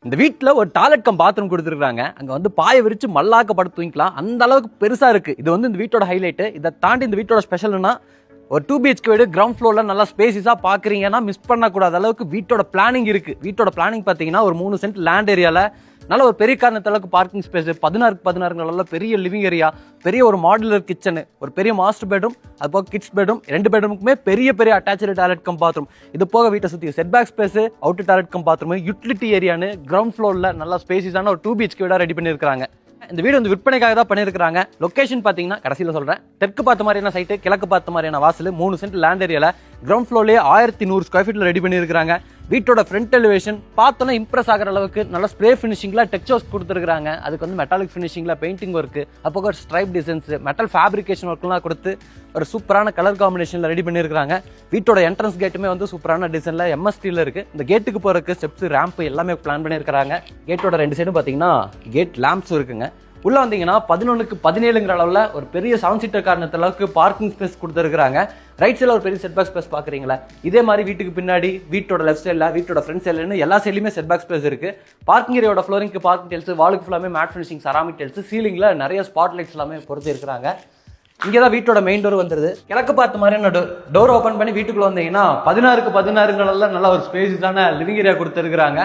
இந்த வீட்டில் ஒரு டாய்லெட் கம் பாத்ரூம் கொடுத்துருக்காங்க. அங்கே வந்து பாயை விரிச்சு மல்லாக்க படுத்து தூங்கிக்கலாம். அந்த அளவுக்கு பெருசாக இருக்குது. இது வந்து இந்த வீட்டோட ஹைலைட்டு. இதை தாண்டி இந்த வீட்டோட ஸ்பெஷல்னா ஒரு 2 BHK வீடு கிரவுண்ட் ஃப்ளோரில் நல்லா ஸ்பேசிஸாக பார்க்குறீங்கன்னா மிஸ் பண்ணக்கூடாத அளவுக்கு வீட்டோட பிளானிங் இருக்குது. வீட்டோட பிளானிங் பார்த்தீங்கன்னா ஒரு 3 சென்ட் லேண்ட் ஏரியாவில் நல்ல ஒரு பெரிய காரணத்தளவுக்கு பார்க்கிங் ஸ்பேஸ், 16 பெரிய லிவிங் ஏரியா, பெரிய ஒரு மாடுலர் கிச்சனு, ஒரு பெரிய மாஸ்டர் பெட்ரூம், அது போக கிட்ஸ் பெட்ரூம், 2 பெட்ரூமுக்குமே பெரிய அட்டாச்சு டாய்லெட் கம் பாத்ரூம். இது போக வீட்டை சுற்றி setback space, outer toilet cum bathroom, utility ஏரியான்னு கிரவுண்ட் ஃப்ளோரில் நல்லா ஸ்பேசிஸான ஒரு 2 BHK வீடாக ரெடி பண்ணியிருக்காங்க. இந்த வீடு வந்து விற்பனைக்காக தான் பண்ணியிருக்காங்க. லொகேஷன் பார்த்தீங்கன்னா கடைசியில் சொல்கிறேன். தெற்கு பார்த்த மாதிரியான சைட்டு, கிழக்கு பார்த்த மாதிரியான வாசல், 3 சென்ட் லேண்ட் ஏரியாவில் கிரவுண்ட் ஃப்ளோர்லேயே 1100 ஸ்கொயர் ஃபீட்டில் ரெடி பண்ணியிருக்காங்க. வீட்டோட ஃப்ரண்ட் எலிவேஷன் பார்த்தோன்னா இம்ப்ரெஸ் ஆகிற அளவுக்கு நல்ல ஸ்ப்ரே ஃபினிஷிங்கில் டெக்ஸ்சர்ஸ் கொடுத்துருக்காங்க. அதுக்கு வந்து மெட்டாலிக் ஃபினிஷிங்கில் பெயிண்டிங் ஒர்க்கு, அப்போ ஒரு ஸ்ட்ரைப் டிசைன்ஸ், மெட்டல் ஃபேப்ரிகேஷன் ஒர்க்லாம் கொடுத்து ஒரு சூப்பரான கலர் காம்பினேஷனில் ரெடி பண்ணியிருக்காங்க. வீட்டோட என்ட்ரன்ஸ் கேட்டுமே வந்து சூப்பரான டிசைனில் MSTயில் இருக்குது. இந்த கேட்டுக்கு போகிறதுக்கு ஸ்டெப்ஸ், ரேம்ப் எல்லாமே பிளான் பண்ணியிருக்காங்க. கேட்டோட 2 சைடும் பார்த்தீங்கன்னா கேட் லேம்ப்ஸ் இருக்குங்க. உள்ள வந்தீங்கன்னா 11க்கு 17ங்கிற அளவில் ஒரு பெரிய 7 சீட்டர் காரணத்து அளவுக்கு பார்க்கிங் ஸ்பேஸ் கொடுத்துருக்காங்க. ரைட் சைடில் ஒரு பெரிய செட்பேக் ஸ்பேஸ் பார்க்குறீங்களா? இதே மாதிரி வீட்டுக்கு பின்னாடி, வீட்டோட லெஃப்ட் சைடில், வீட்டோட ஃப்ரண்ட் சைட்லன்னு எல்லா சைட்லையுமே செட்பேக் ஸ்பேஸ் இருக்குது. பார்க்கிங் ஏரியாவோட ஃப்ளோரிங்க்கு பார்க்கிங் டைல்ஸ், வாலுக்கு ஃபுல்லாமே மேட் ஃபினிஷிங் செராமிக் டைல்ஸ், சீலிங்கில் நிறைய ஸ்பாட் லைட்ஸ் எல்லாமே பொறுத்து இருக்கிறாங்க. இங்கே தான் வீட்டோட மெயின் டோர் வந்துருது. கிழக்கு பார்த்த மாதிரியான டோர் ஓப்பன் பண்ணி வீட்டுக்குள்ள வந்தீங்கன்னா 16க்கு 16 நல்ல ஒரு ஸ்பேஸான லிவிங் ஏரியா கொடுத்துருக்காங்க.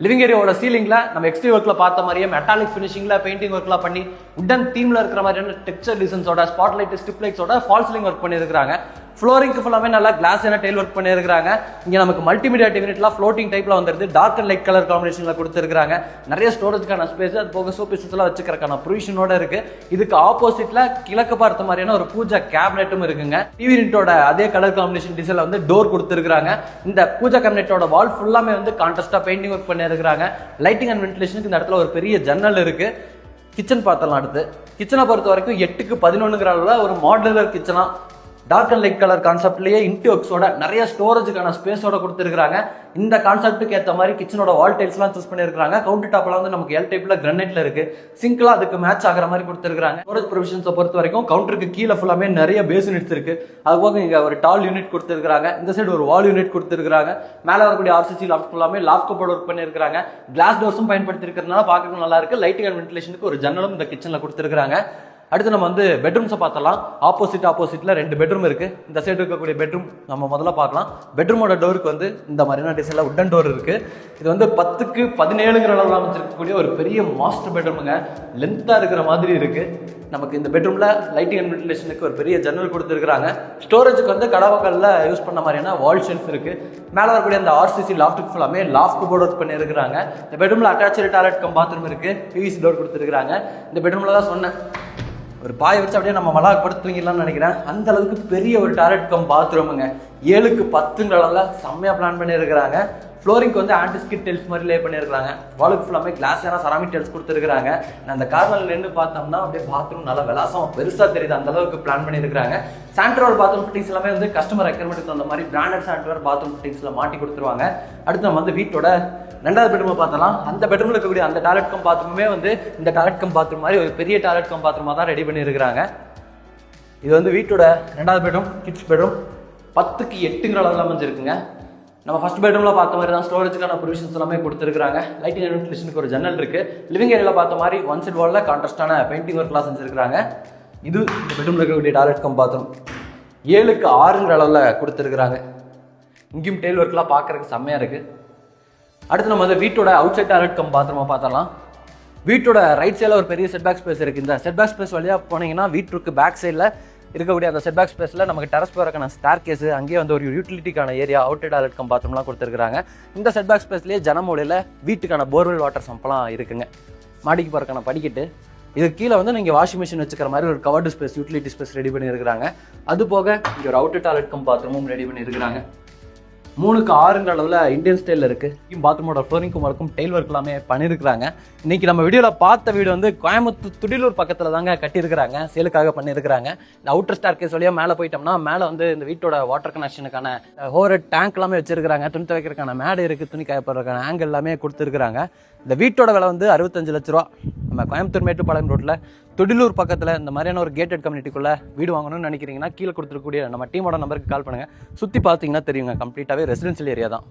லிவிங் ஏரியாவோட சீலிங்கில் நம்ம எக்ஸ்ட்ரீ ஒர்க்கில் பார்த்த மாதிரியே மெட்டாலிக் ஃபினிஷிங்கில் பெயிண்டிங் ஒர்க்லாம் பண்ணி உடன் தீமில் இருக்கிற மாதிரியான டெக்ஸ்சர் டிசைன்ஸோட, ஸ்பாட் லைட், ஸ்ட்ரிப் லைட்ஸோட ஃபால் சீலிங் ஒர்க் பண்ணியிருக்காங்க. ஃப்ளோரிங்க்கு ஃபுல்லாமே நல்லா கிளாஸ் டைல் ஒர்க் பண்ணியிருக்காங்க. இங்கே நமக்கு மல்டிமீடியா டிவினிட்லாம் ஃப்ளோட்டிங் டைப்பில் வந்துருது. டார்க் அண்ட் லைட் கலர் காம்பினேஷனில் கொடுத்துருக்காங்க. நிறைய ஸ்டோரேஜ்க்கான ஸ்பேஸ், அது போக சோபீசஸ்லாம் வச்சுக்கிறக்கான ப்ரொவிஷனோட இருக்கு. இதுக்கு ஆப்போசிட்ல கிழக்கு பார்த்த மாதிரியான ஒரு பூஜா கேபினெட்டும் இருக்குங்க. டிவி யூனிட்டோட அதே கலர் காம்பினேஷன் டிசைன்ல வந்து டோர் கொடுத்துருக்காங்க. இந்த பூஜா கேபினெட்டோட வால் ஃபுல்லாமே வந்து கான்ட்ராஸ்டா பெயிண்டிங் ஒர்க் பண்ணியிருக்காங்க. லைட்டிங் அண்ட் வென்டிலேஷனுக்கு இந்த இடத்துல ஒரு பெரிய ஜன்னல் இருக்கு. கிச்சன் பார்த்தலாம். அடுத்து கிச்சனை பொறுத்த வரைக்கும் 8க்கு 11ங்கிற அளவில் ஒரு மாடுலர் கிச்சனா டார்க் அண்ட் லைட் கலர் கான்செப்ட்லேயே இன்டியோக்ஸோட நிறைய ஸ்டோரேஜுக்கான ஸ்பேஸோட கொடுத்துருக்காங்க. இந்த கான்செப்ட்டுக்கு ஏற்ற மாதிரி கிச்சனோட வால் டைல்ஸ்லாம் சூஸ் பண்ணியிருக்காங்க. கவுண்டர் டாப்லாம் வந்து நமக்கு எல் டைப்ல கிரானைட்ல இருக்கு. சிங்க்லாம் அதுக்கு மேட்ச் ஆகிற மாதிரி கொடுத்துருக்காங்க. ஸ்டோரேஜ் ப்ரொவிஷன்ஸை பொறுத்த வரைக்கும் கவுண்டருக்கு கீழே ஃபுல்லாமே நிறைய பேஸ் யூனிட்ஸ் இருக்கு. அது போக இங்கே ஒரு டால் யூனிட் கொடுத்துருக்காங்க. இந்த சைடு ஒரு வால் யூனிட் கொடுத்துருக்காங்க. மேலே வரக்கூடிய RCC லாஃப்ட் ஃபுல்லாமே லாஃப்ட் கபோர்ட் ஒர்க் பண்ணியிருக்காங்க. கிளாஸ் டோர்ஸும் பயன்படுத்தி இருக்கிறதுனால பார்க்கறதுக்கு நல்லா இருக்கு. லைட்டிங் அண்ட் வென்டிலேஷனுக்கு ஒரு ஜன்னலும் இந்த கிச்சனில் கொடுத்துருக்காங்க. அடுத்து நம்ம வந்து பெட்ரூம்ஸை பார்த்தலாம். ஆப்போசிட்ல 2 பெட்ரூம் இருக்கு. இந்த சைடு இருக்கக்கூடிய பெட்ரூம் நம்ம முதல்ல பார்க்கலாம். பெட்ரூமோட டோருக்கு வந்து இந்த மாதிரியான டிசைன்ல உட்டன் டோர் இருக்கு. இது வந்து 10க்கு 17ங்கிற அளவில் அமைச்சிருக்கக்கூடிய ஒரு பெரிய மாஸ்டர் பெட்ரூமுங்க. லென்த்தா இருக்கிற மாதிரி இருக்கு. நமக்கு இந்த பெட்ரூம்ல லைட்டிங் அண்ட் வென்டிலேஷனுக்கு ஒரு பெரிய ஜன்னல் கொடுத்துருக்காங்க. ஸ்டோரேஜுக்கு வந்து கடவாக்கல்ல யூஸ் பண்ண மாதிரியான வால் ஷெல்ஃப் இருக்கு. மேலே வரக்கூடிய அந்த RCC லாஃப்ட்டுக்கு ஃபுல்லாமே லாஃப்ட் கபோர்ட் ஒர்க் பண்ணியிருக்காங்க. இந்த பெட்ரூம்ல அட்டாச்சு டாய்லெட் கம் பாத்ரூம் இருக்கு. PVC டோர் கொடுத்துருக்காங்க. இந்த பெட்ரூம்ல தான் சொன்னேன் ஒரு பாயை வச்சு அப்படியே நம்ம மலாக் படுத்து தூங்கிடலாம்னு நினைக்கிறேன். அந்த அளவுக்கு பெரிய ஒரு டாய்லெட் கம் பாத்ரூமுங்க. 7க்கு 10ங்கிற அளவில் செம்மையா பிளான் பண்ணியிருக்கிறாங்க. ஃப்ளோரிங்க்கு வந்து ஆன்டிஸ்கிட் டைல்ஸ் மாதிரி லே பண்ணியிருக்காங்க. வாலுக்கு ஃபுல்லாமே கிளாஸ் செராமிக் டைல்ஸ் கொடுத்துருக்காங்க. அந்த கார்னர்ல நின்று பார்த்தோம்னா அப்படியே பாத்ரூம் நல்லா விலாசம் பெருசா தெரியுது. அந்த அளவுக்கு பிளான் பண்ணியிருக்காங்க. சாண்ட்ரோர் பாத்ரூம் ஃபிட்டிங்ஸ் எல்லாமே வந்து கஸ்டமர் ரெக்யர்மெண்ட்டுக்கு அந்த மாதிரி பிராண்டட் சாண்ட்ரோர் பாத்ரூம் ஃபிட்டிங்ஸ்ல மாட்டி கொடுத்துருவாங்க. அடுத்து நம்ம வந்து வீட்டோட 2வது பெட்ரூமை பார்த்தலாம். அந்த பெட்ரூம்ல இருக்கக்கூடிய அந்த டாய்லெட் கம் பாத்ரூமே வந்து இந்த டாய்லெட் கம் பாத்ரூம் மாதிரி ஒரு பெரிய டாய்லெட் கம் பாத்ரூமா தான் ரெடி பண்ணியிருக்காங்க. இது வந்து வீட்டோட 2வது பெட்ரூம், கிட்ஸ் பெட்ரூம். 10க்கு 8ங்கிற அளவில் அமைஞ்சிருக்குங்க. நம்ம ஃபர்ஸ்ட் பெட்ரூம்ல பார்த்த மாதிரி தான் ஸ்டோரேஜுக்கான ப்ரொவிஷன்ஸ் எல்லாமே கொடுத்துருக்காங்க. லைட்டிங் அண்ட் வென்டிலேஷனுக்கு ஒரு ஜன்னல் இருக்கு. லிவிங் ஏரியாவில் பார்த்த மாதிரி ஒன் சைட் வால்ல கான்ட்ராஸ்டான பெயிண்டிங் ஒர்க்லாம் செஞ்சிருக்காங்க. இது இந்த பெட்ரூம்ல இருக்கக்கூடிய டாய்லெட் கம் பாத்ரூம் 7க்கு 6ங்கிற அளவில் கொடுத்துருக்காங்க. இங்கேயும் டெயில் ஒர்க்லாம் பார்க்கறதுக்கு செம்மையா இருக்கு. அடுத்து நம்ம வந்து வீட்டோட அவுட் சைட் டாய்லெட் கம் பாத்ரூமை பார்த்தலாம். வீட்டோட ரைட் சைடில் ஒரு பெரிய செட்பேக் ஸ்பேஸ் இருக்குது. இந்த செட்பேக் ஸ்பேஸ் வழியாக போனீங்கன்னா வீட்டுக்கு பேக் சைடில் இருக்கக்கூடிய அந்த செட்பேக் ஸ்பேஸில் நமக்கு டெரஸ் போகிறக்கான ஸ்டார் கேஸு, அங்கேயே வந்து ஒரு யூட்டிலிட்டிக்கான ஏரியா, அவுட் டாய்லெட் கம் பாத்ரூம்லாம் கொடுத்துருக்காங்க. இந்த செட்பேக் ஸ்பேஸ்லேயே ஜனமூலையில் வீட்டுக்கான போர்வெல் வாட்டர் சம்பெல்லாம் இருக்குங்க. மாடிக்கு போகிறக்கான படிக்கட்டு. இது கீழே வந்து நீங்கள் வாஷிங் மிஷின் வச்சுக்கிற மாதிரி ஒரு covered space, utility space ready பண்ணியிருக்காங்க. அது போக இங்கே ஒரு அவுட் டாய்லெட் கம் பாத்ரூமும் ரெடி பண்ணியிருக்காங்க. 3க்கு 6ங்கிற அளவில் இந்தியன் ஸ்டைலில் இருக்குது. பாத்ரூமோட ஃப்ளோரிங்க்கும் ஒர்க்கும் டெயில் ஒர்க் எல்லாமே பண்ணியிருக்காங்க. இன்னைக்கு நம்ம வீடியோவில் பார்த்த வீடு வந்து கோயம்புத்தூர் துடிலூர் பக்கத்தில் தாங்க கட்டியிருக்கிறாங்க, சேலுக்காக பண்ணியிருக்கிறாங்க. இந்த அவுட்டர் ஸ்டார் கேஸ் வழியாக மேலே போயிட்டோம்னா மேலே வந்து இந்த வீட்டோட வாட்டர் கனெக்ஷனுக்கான ஹோர் டேங்க் எல்லாமே வச்சிருக்காங்க. துணி துவைக்கிறதுக்கான மேடை இருக்குது, துணி காயப்படுறதுக்கான ஆங்கிள் எல்லாமே கொடுத்துருக்காங்க. இந்த வீட்டோட விலை வந்து 65 லட்ச ரூபா. நம்ம கோயம்புத்தூர் மேட்டுப்பாளையம் ரோட்டில் துடிலூர் பக்கத்தில் இந்த மாதிரியான ஒரு கேட்டட் கம்யூனிட்டிக்குள்ளே வீடு வாங்கணும்னு நினைக்கிறீங்கன்னா கீழே கொடுத்துருக்கூடிய நம்ம டீமோட நம்பருக்கு கால் பண்ணுங்கள். சுற்றி பார்த்தீங்கன்னா தெரியுங்க, கம்ப்ளீட்டாகவே ரெசிடென்ஷியல் ஏரியா தான்.